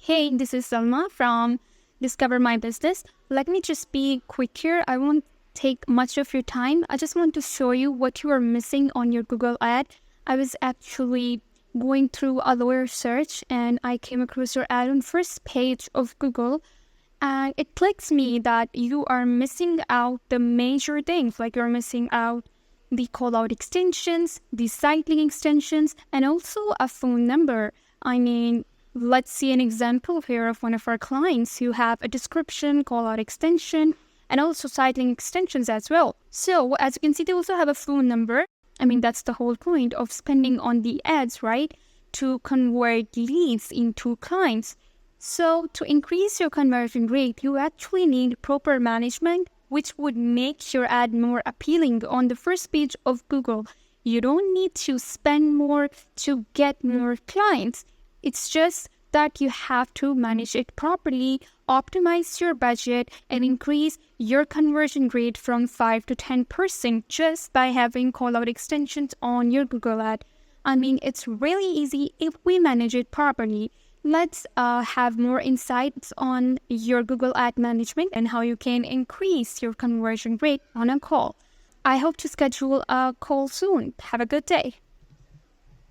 Hey, this is Salma from Discover My Business. Let me just be quick here. I won't take much of your time. I just want to show you what you are missing on your Google ad. I was actually going through a lawyer search and I came across your ad on first page of Google, and it clicks me that you are missing out the major things, like you're missing out the call out extensions, the site link extensions, and also a phone number. Let's see an example here of one of our clients who have a description, call out extension, and also site link extensions as well. So as you can see, they also have a phone number. That's the whole point of spending on the ads, right? To convert leads into clients. So to increase your conversion rate, you actually need proper management, which would make your ad more appealing on the first page of Google. You don't need to spend more to get more clients. It's just that you have to manage it properly, optimize your budget, and increase your conversion rate from 5 to 10% just by having call-out extensions on your Google ad. It's really easy if we manage it properly. Let's have more insights on your Google ad management and how you can increase your conversion rate on a call. I hope to schedule a call soon. Have a good day.